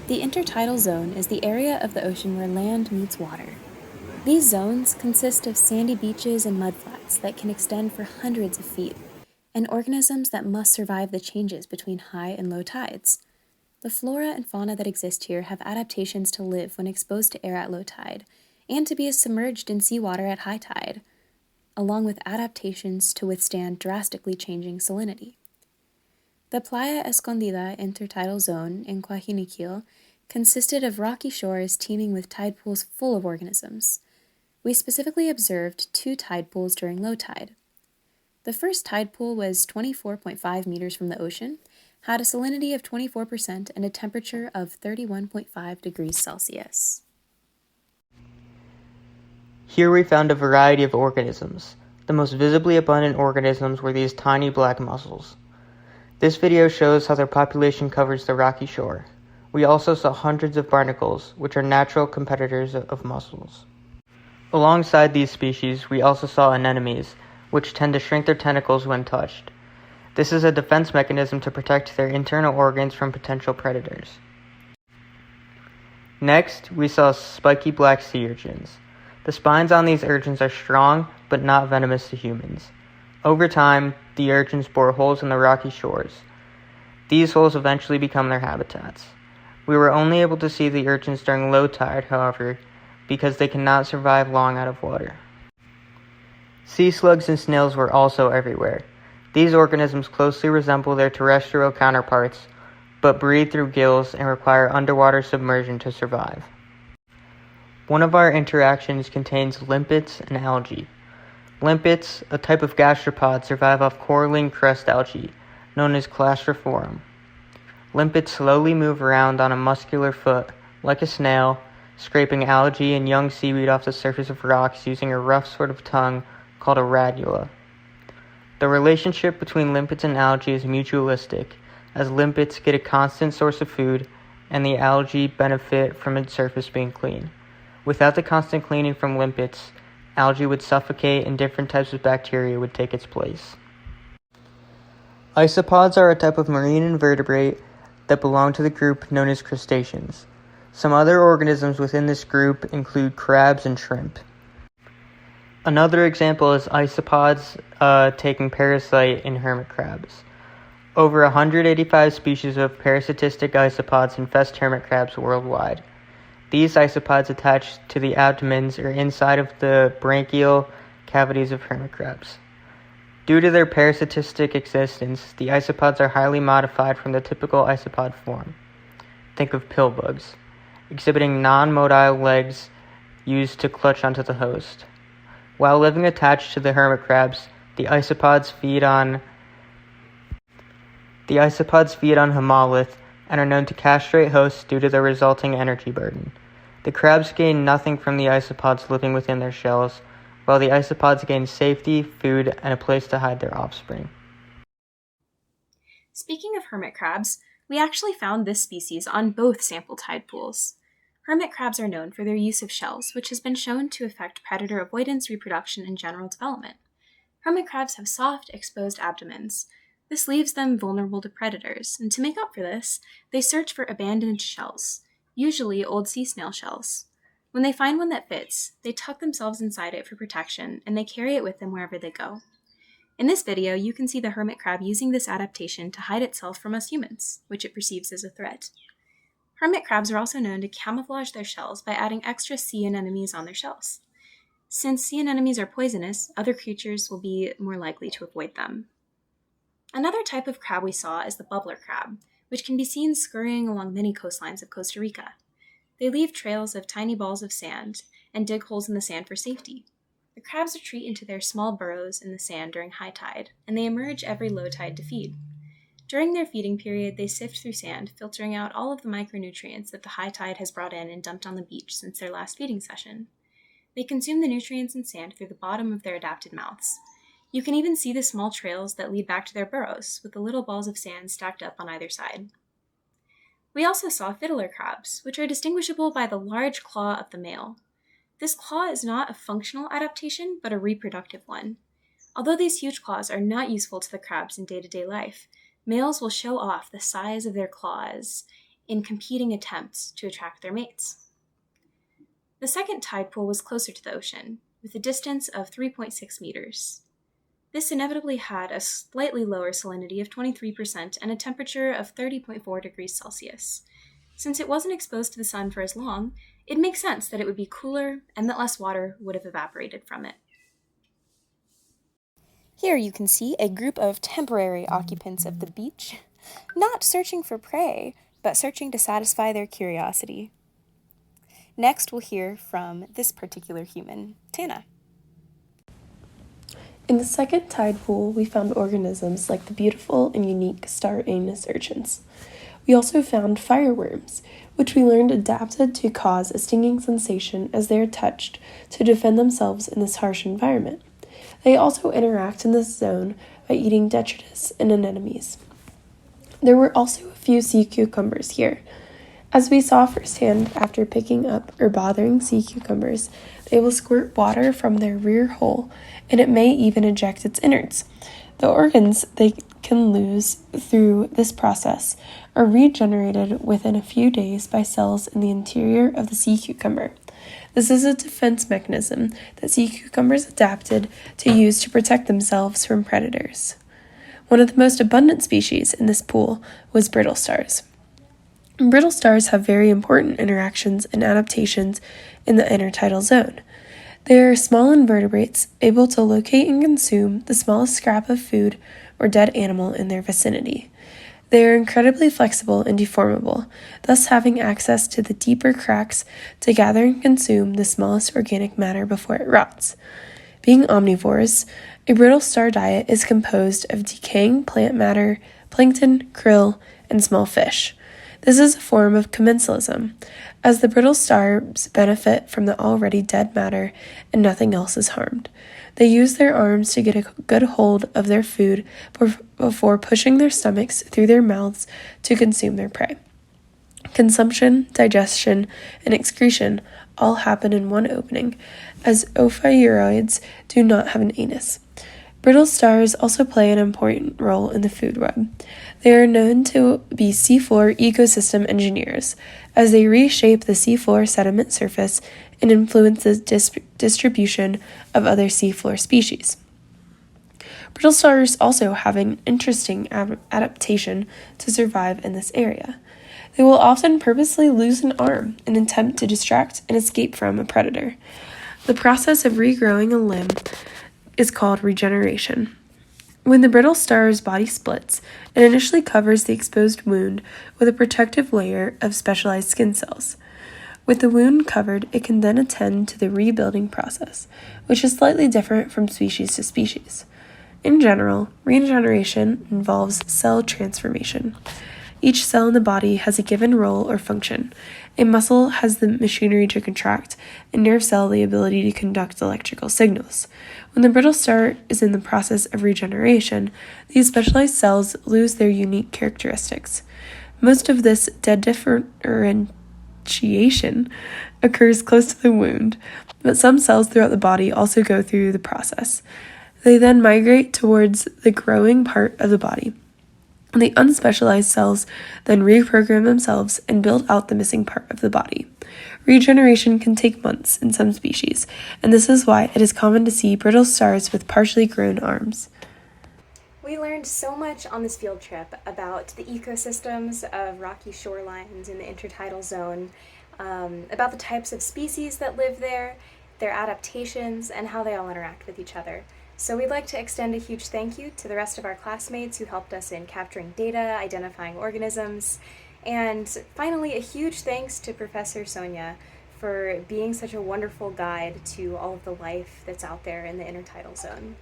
The intertidal zone is the area of the ocean where land meets water. These zones consist of sandy beaches and mudflats that can extend for hundreds of feet, and organisms that must survive the changes between high and low tides. The flora and fauna that exist here have adaptations to live when exposed to air at low tide, and to be submerged in seawater at high tide, along with adaptations to withstand drastically changing salinity. The Playa Escondida intertidal zone in Coajiniquil consisted of rocky shores teeming with tide pools full of organisms. We specifically observed 2 tide pools during low tide. The first tide pool was 24.5 meters from the ocean, had a salinity of 24%, and a temperature of 31.5 degrees Celsius. Here we found a variety of organisms. The most visibly abundant organisms were these tiny black mussels. This video shows how their population covers the rocky shore. We also saw hundreds of barnacles, which are natural competitors of mussels. Alongside these species, we also saw anemones, which tend to shrink their tentacles when touched. This is a defense mechanism to protect their internal organs from potential predators. Next, we saw spiky black sea urchins. The spines on these urchins are strong, but not venomous to humans. Over time, the urchins bore holes in the rocky shores. These holes eventually become their habitats. We were only able to see the urchins during low tide, however, because they cannot survive long out of water. Sea slugs and snails were also everywhere. These organisms closely resemble their terrestrial counterparts, but breathe through gills and require underwater submersion to survive. One of our interactions contains limpets and algae. Limpets, a type of gastropod, survive off coralline crust algae, known as Claustrophorum. Limpets slowly move around on a muscular foot, like a snail, scraping algae and young seaweed off the surface of rocks using a rough sort of tongue called a radula. The relationship between limpets and algae is mutualistic, as limpets get a constant source of food, and the algae benefit from its surface being clean. Without the constant cleaning from limpets, algae would suffocate and different types of bacteria would take its place. Isopods are a type of marine invertebrate that belong to the group known as crustaceans. Some other organisms within this group include crabs and shrimp. Another example is isopods taking parasite in hermit crabs. Over 185 species of parasitistic isopods infest hermit crabs worldwide. These isopods attach to the abdomens or inside of the branchial cavities of hermit crabs. Due to their parasitistic existence, the isopods are highly modified from the typical isopod form. Think of pill bugs, exhibiting non-motile legs used to clutch onto the host. While living attached to the hermit crabs, the isopods feed on hemolyth and are known to castrate hosts due to the resulting energy burden. The crabs gain nothing from the isopods living within their shells, while the isopods gain safety, food, and a place to hide their offspring. Speaking of hermit crabs, we actually found this species on both sample tide pools. Hermit crabs are known for their use of shells, which has been shown to affect predator avoidance, reproduction, and general development. Hermit crabs have soft, exposed abdomens. This leaves them vulnerable to predators, and to make up for this, they search for abandoned shells, usually old sea snail shells. When they find one that fits, they tuck themselves inside it for protection, and they carry it with them wherever they go. In this video, you can see the hermit crab using this adaptation to hide itself from us humans, which it perceives as a threat. Hermit crabs are also known to camouflage their shells by adding extra sea anemones on their shells. Since sea anemones are poisonous, other creatures will be more likely to avoid them. Another type of crab we saw is the bubbler crab, which can be seen scurrying along many coastlines of Costa Rica. They leave trails of tiny balls of sand and dig holes in the sand for safety. The crabs retreat into their small burrows in the sand during high tide, and they emerge every low tide to feed. During their feeding period, they sift through sand, filtering out all of the micronutrients that the high tide has brought in and dumped on the beach since their last feeding session. They consume the nutrients in sand through the bottom of their adapted mouths. You can even see the small trails that lead back to their burrows, with the little balls of sand stacked up on either side. We also saw fiddler crabs, which are distinguishable by the large claw of the male. This claw is not a functional adaptation, but a reproductive one. Although these huge claws are not useful to the crabs in day-to-day life, males will show off the size of their claws in competing attempts to attract their mates. The second tide pool was closer to the ocean, with a distance of 3.6 meters. This inevitably had a slightly lower salinity of 23% and a temperature of 30.4 degrees Celsius. Since it wasn't exposed to the sun for as long, it makes sense that it would be cooler and that less water would have evaporated from it. Here you can see a group of temporary occupants of the beach, not searching for prey, but searching to satisfy their curiosity. Next, we'll hear from this particular human, Tana. In the second tide pool, we found organisms like the beautiful and unique star anus urchins. We also found fireworms, which we learned adapted to cause a stinging sensation as they are touched to defend themselves in this harsh environment. They also interact in this zone by eating detritus and anemones. There were also a few sea cucumbers here. As we saw firsthand, after picking up or bothering sea cucumbers, they will squirt water from their rear hole, and it may even eject its innards. The organs they can lose through this process are regenerated within a few days by cells in the interior of the sea cucumber. This is a defense mechanism that sea cucumbers adapted to use to protect themselves from predators. One of the most abundant species in this pool was brittle stars. Brittle stars have very important interactions and adaptations in the intertidal zone. They are small invertebrates able to locate and consume the smallest scrap of food or dead animal in their vicinity. They are incredibly flexible and deformable, thus having access to the deeper cracks to gather and consume the smallest organic matter before it rots. Being omnivores, a brittle star diet is composed of decaying plant matter, plankton, krill, and small fish. This is a form of commensalism, as the brittle stars benefit from the already dead matter and nothing else is harmed. They use their arms to get a good hold of their food before pushing their stomachs through their mouths to consume their prey. Consumption, digestion, and excretion all happen in one opening, as ophiuroids do not have an anus. Brittle stars also play an important role in the food web. They are known to be seafloor ecosystem engineers, as they reshape the seafloor sediment surface and influence the distribution of other seafloor species. Brittle stars also have an interesting adaptation to survive in this area. They will often purposely lose an arm in an attempt to distract and escape from a predator. The process of regrowing a limb is called regeneration. When the brittle star's body splits, it initially covers the exposed wound with a protective layer of specialized skin cells. With the wound covered, it can then attend to the rebuilding process, which is slightly different from species to species. In general, regeneration involves cell transformation. Each cell in the body has a given role or function. A muscle has the machinery to contract, a nerve cell the ability to conduct electrical signals. When the brittle star is in the process of regeneration, these specialized cells lose their unique characteristics. Most of this dead differentiation occurs close to the wound, but some cells throughout the body also go through the process. They then migrate towards the growing part of the body. The unspecialized cells then reprogram themselves and build out the missing part of the body. Regeneration can take months in some species, and this is why it is common to see brittle stars with partially grown arms. We learned so much on this field trip about the ecosystems of rocky shorelines in the intertidal zone, about the types of species that live there, their adaptations, and how they all interact with each other. So we'd like to extend a huge thank you to the rest of our classmates who helped us in capturing data, identifying organisms, and finally a huge thanks to Professor Sonia for being such a wonderful guide to all of the life that's out there in the intertidal zone.